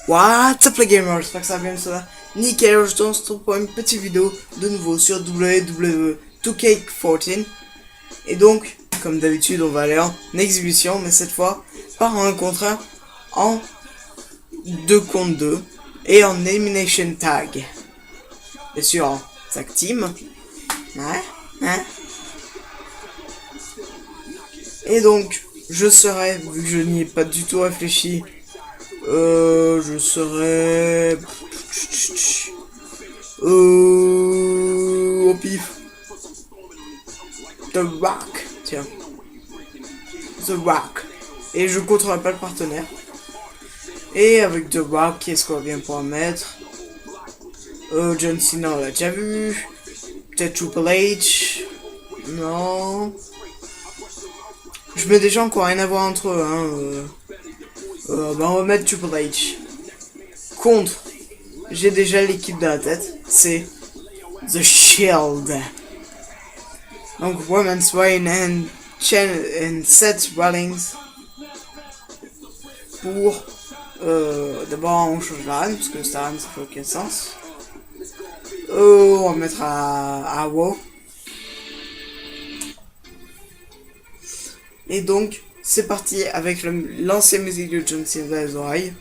What's up les gamers, j'espère que ça va bien, ça va nickel. Je se retrouve pour une petite vidéo de nouveau sur WWE 2K14. Et donc, comme d'habitude, on va aller en exhibition, mais cette fois, pas en 1 contre 1, en 2 contre 2 et en elimination tag. Bien sûr, en tag team. Et donc, je serai, vu que je n'y ai pas du tout réfléchi, je serai... au pif. The Rock. Tiens. The Rock. Et je contrôle pas le partenaire. Et avec The Rock, qu'est-ce qu'on va bien pouvoir mettre? John Cena, on l'a déjà vu. Peut-être Triple H. Non. Je mets déjà encore rien à voir entre eux, hein. Bah on va mettre Triple H. Contre, j'ai déjà l'équipe dans la tête, c'est The Shield. Donc Roman Reigns and Seth Rollins. Pour d'abord on change la reine parce que ça reine ça fait aucun sens. On va mettre à WoW. Et donc c'est parti avec l'ancienne musique de John Cena dans les oreilles.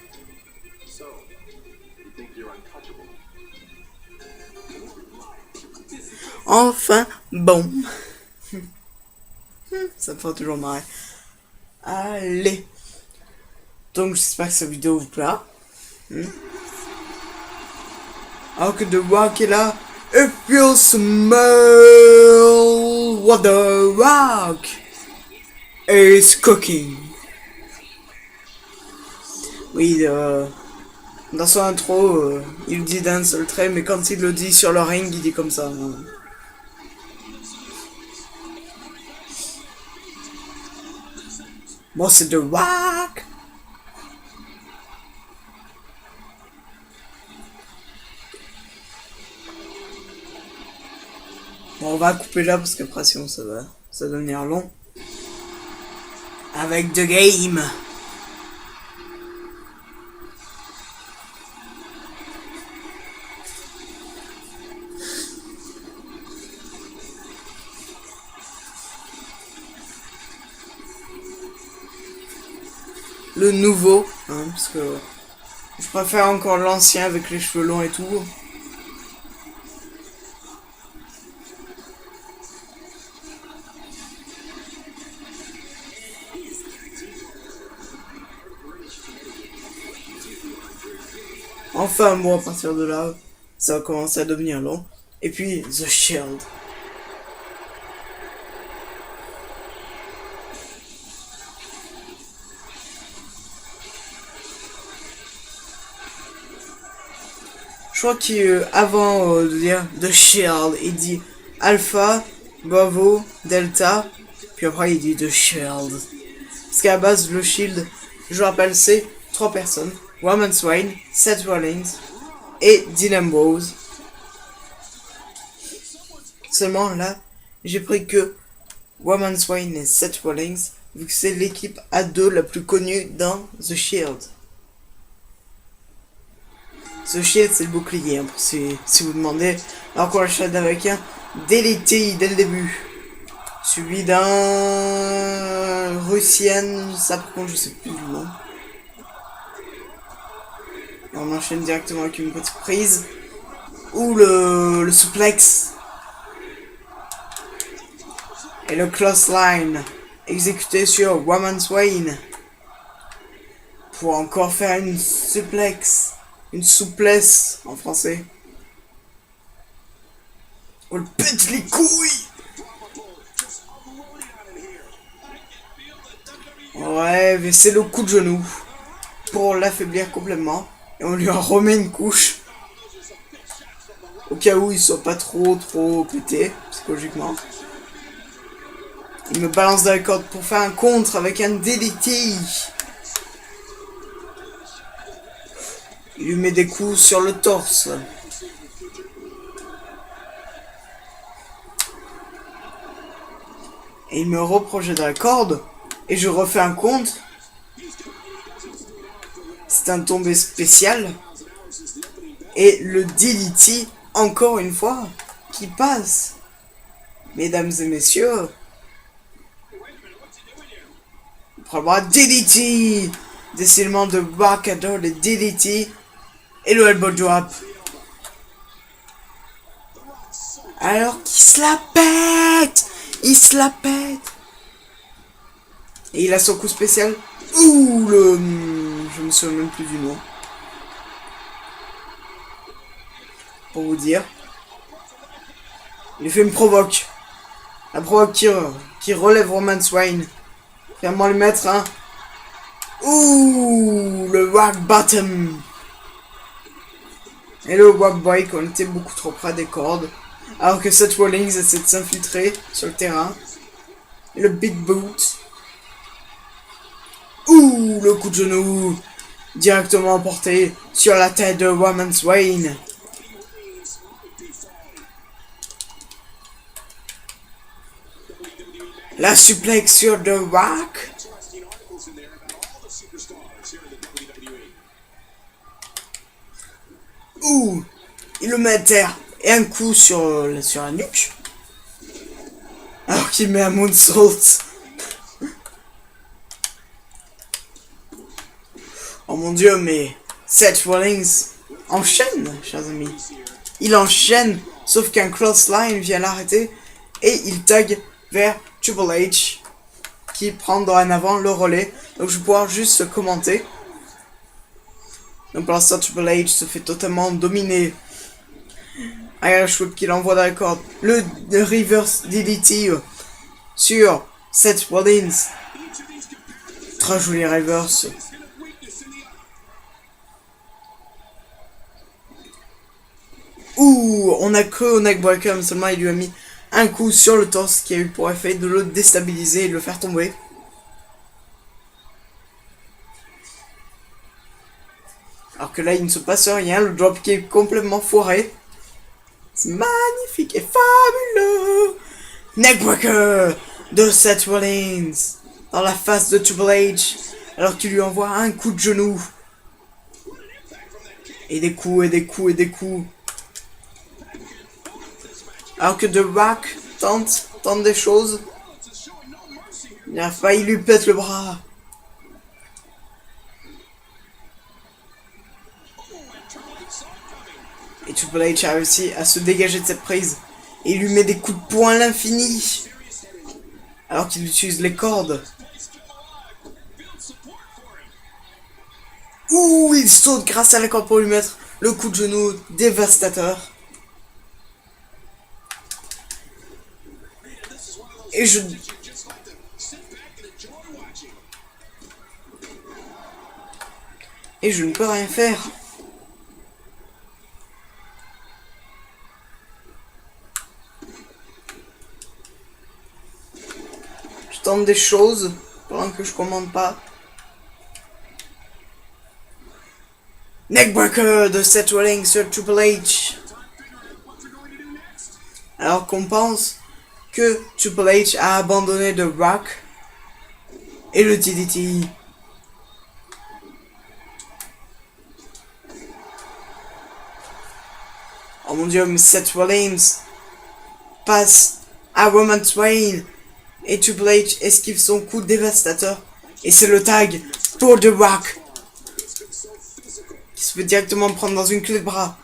Enfin bon. Ça me fera toujours marrer. Allez. Donc j'espère que cette vidéo vous plaira. Alors que The Rock est là. If you smell what The Rock is cooking. Oui, dans son intro, il dit d'un seul trait, mais quand il le dit sur le ring, il dit comme ça. Bon, c'est The Rock. Bon, on va couper là parce qu'après sinon ça va devenir long. Avec The Game. Le nouveau, hein, parce que je préfère encore l'ancien avec les cheveux longs et tout. Enfin, bon, à partir de là, ça va commencer à devenir long. Et puis, The Shield. Je crois qu'avant de dire The Shield, il dit Alpha, Bravo, Delta, puis après il dit The Shield. Parce qu'à la base, le Shield, je rappelle, c'est 3 personnes. Roman Reigns, Seth Rollins et Dean Ambrose. Seulement là, j'ai pris que Roman Reigns et Seth Rollins, vu que c'est l'équipe A2 la plus connue dans The Shield. The Shield, c'est le bouclier, hein, si vous demandez. Alors qu'on l'achète avec un DLT dès le début. Suivi d'un Russian, ça par contre je sais plus le nom. Et on enchaîne directement avec une petite prise. Ou le suplex. Et le clothesline exécuté sur Roman Reigns. Pour encore faire une suplex. Une souplesse en français. On le pète les couilles. Ouais, mais c'est le coup de genou. Pour l'affaiblir complètement. Et on lui en remet une couche. Au cas où il soit pas trop pété, psychologiquement. Il me balance dans la corde pour faire un contre avec un DDT. Il lui met des coups sur le torse. Et il me reprojette dans la corde. Et je refais un contre. C'est un tombé spécial. Et le DDT, encore une fois, qui passe. Mesdames et messieurs. On prend le bras DDT. Décidément de Rock adore le DDT. Et le elbow drop. Alors qu'il se la pète. Il se la pète. Et il a son coup spécial. Ouh, je me souviens même plus du nom. Pour vous dire. Il fait une provoque. La provoque qui relève Roman Reigns. Vraiment lui mettre un... Ouh, le rock bottom. Et le rock break, on était beaucoup trop près des cordes. Alors que Seth Rollins essaie de s'infiltrer sur le terrain. Et le big boot. Ouh, le coup de genou. Directement porté sur la tête de Roman Reigns. La suplex sur The Rock. Ouh, il le met à terre. Et un coup sur la nuque. Alors qu'il met un moonsault. Oh mon dieu, mais Seth Rollins enchaîne, chers amis. Il enchaîne, sauf qu'un crossline vient l'arrêter. Et il tag vers Triple H, qui prend dorénavant le relais. Donc je vais pouvoir juste commenter. Donc pour l'instant, Triple H se fait totalement dominer. Irish Whip qui l'envoie dans les cordes. Le reverse DDT sur Seth Rollins. Très joli reverse. Ouh, on a cru au neckbreaker, mais seulement il lui a mis un coup sur le torse qui a eu pour effet de le déstabiliser et de le faire tomber. Alors que là, il ne se passe rien, le dropkick est complètement foiré. C'est magnifique et fabuleux. Neckbreaker de Seth Rollins dans la face de Triple H, alors qu'il lui envoie un coup de genou. Et des coups, et des coups, et des coups. Alors que The Rock tente des choses. Il a failli lui pète le bras. Et Triple H a réussi à se dégager de cette prise. Et il lui met des coups de poing à l'infini. Alors qu'il utilise les cordes. Ouh, il saute grâce à la corde pour lui mettre le coup de genou dévastateur. Et je ne peux rien faire. Je tente des choses pendant que je commande pas. Neckbreaker de Seth Rollins sur Triple H. Alors qu'on pense que Triple H a abandonné The Rock et le DDT. Oh mon dieu, mais Seth Rollins passe à Roman Reigns et Triple H esquive son coup dévastateur. Et c'est le tag pour The Rock qui se fait directement prendre dans une clé de bras.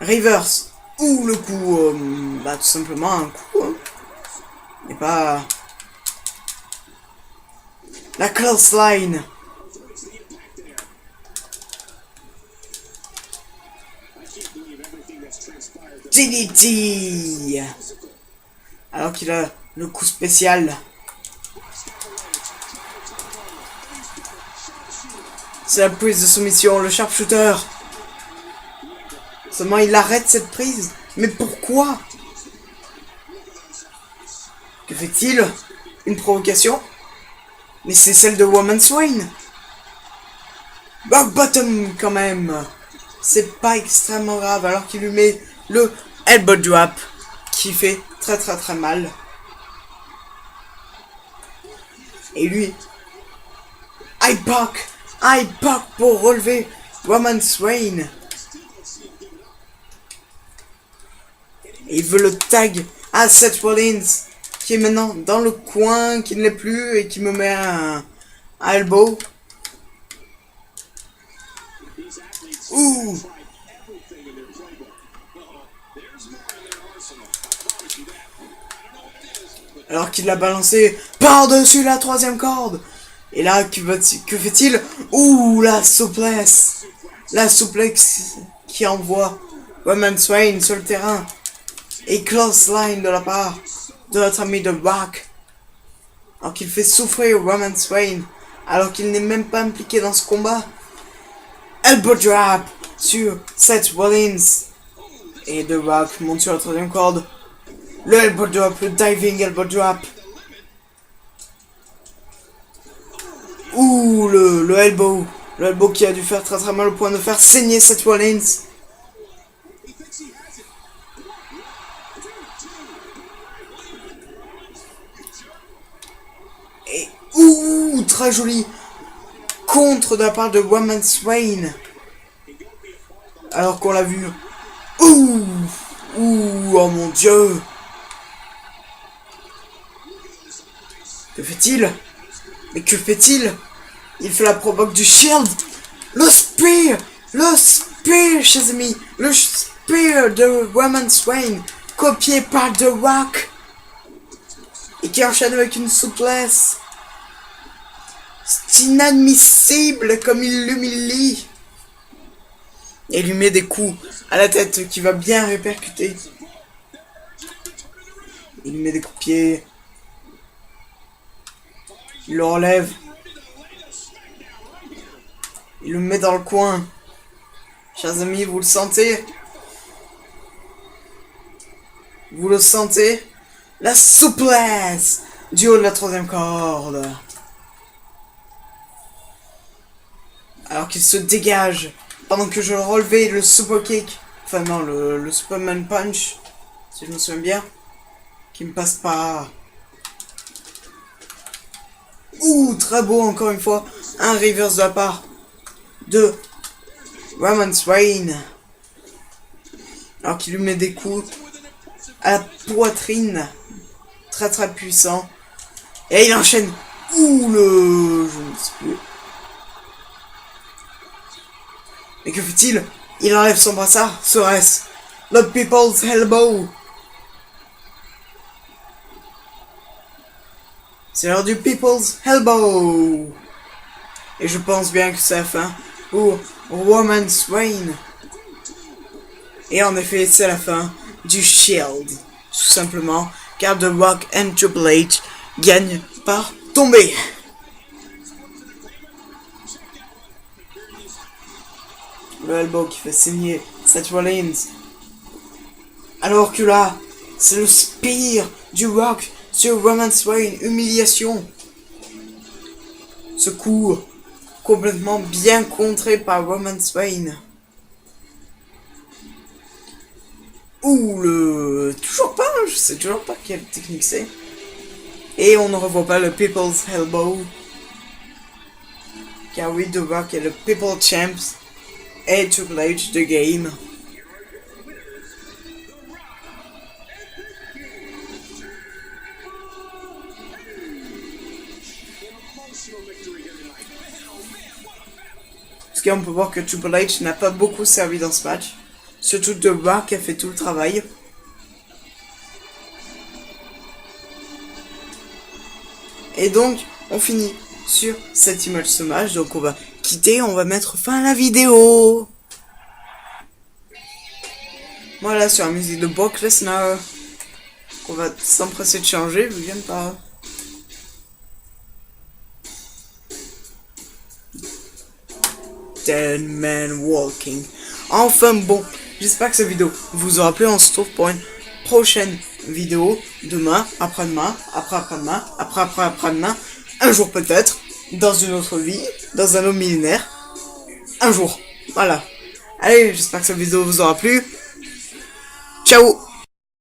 Reverse. Ou le coup, tout simplement un coup. Hein. Et pas la close line. DDT. Alors qu'il a le coup spécial. C'est la prise de soumission, le sharpshooter. Seulement il arrête cette prise. Mais pourquoi? Que fait-il? Une provocation? Mais c'est celle de Roman Reigns. Rock bottom quand même. C'est pas extrêmement grave alors qu'il lui met le elbow drop qui fait très mal. Et lui, Hypac High Park pour relever Roman Reigns. Et il veut le tag à Seth Rollins, qui est maintenant dans le coin, qui ne l'est plus, et qui me met un elbow. Ouh! Alors qu'il l'a balancé par-dessus la troisième corde. Et là, que fait-il? Ouh, la souplesse! La souplesse qui envoie Roman Reigns sur le terrain. Et close line de la part de notre ami The Rock. Alors qu'il fait souffrir Roman Reigns. Alors qu'il n'est même pas impliqué dans ce combat. Elbow drop sur Seth Rollins. Et The Rock monte sur la troisième corde. Le elbow drop, le diving elbow drop. Ouh, le elbow. Le elbow qui a dû faire très mal au point de faire saigner Seth Rollins. Et ouh, très joli contre de la part de Roman Reigns. Alors qu'on l'a vu. Ouh, ouh, oh mon dieu. Que fait-il? Mais que fait-il? Il fait la provoque du Shield. Le spear, chers amis. Le spear de Roman Reigns, copié par The Rock. Et qui enchaîne avec une souplesse. C'est inadmissible comme il l'humilie. Et lui met des coups à la tête qui va bien répercuter. Il lui met des coups de pied. Il le relève. Il le met dans le coin. Chers amis, vous le sentez? Vous le sentez? La souplesse du haut de la troisième corde. Alors qu'il se dégage pendant que je le relevais le super kick. Enfin non, le Superman Punch, si je me souviens bien. Qui me passe pas. Ouh, très beau encore une fois. Un reverse de la part de Roman Reigns. Alors qu'il lui met des coups à la poitrine. Très puissant. Et il enchaîne. Ouh, je ne sais plus. Mais que fait-il? Il enlève son brassard. Serait-ce le People's Elbow? C'est l'heure du People's Elbow. Et je pense bien que c'est la fin pour Roman Reigns. Et en effet, c'est la fin du Shield. Tout simplement, car The Rock and Triple H gagnent par tomber. Le elbow qui fait saigner Seth Rollins. Alors que là, c'est le spear du Rock sur Roman Reigns. Humiliation. Ce coup complètement bien contré par Roman Reigns. Ouh, toujours pas, je sais toujours pas quelle technique c'est. Et on ne revoit pas le People's Elbow. Car oui, The Rock est le People Champs. Et Triple H de game. Parce qu'on peut voir que Triple H n'a pas beaucoup servi dans ce match. Surtout The Rock a fait tout le travail. Et donc, on finit sur cette image ce match. Donc on va quitter, on va mettre fin à la vidéo. Voilà, sur la musique de Brock Lesnar. On va s'empresser de changer, vous viens pas. Dead Man Walking. Enfin bon, j'espère que cette vidéo vous aura plu. On se retrouve pour une prochaine vidéo demain, après-demain, après-après-demain, après-après-après-demain, un jour peut-être, dans une autre vie, dans un autre millénaire, un jour. Voilà. Allez, j'espère que cette vidéo vous aura plu. Ciao.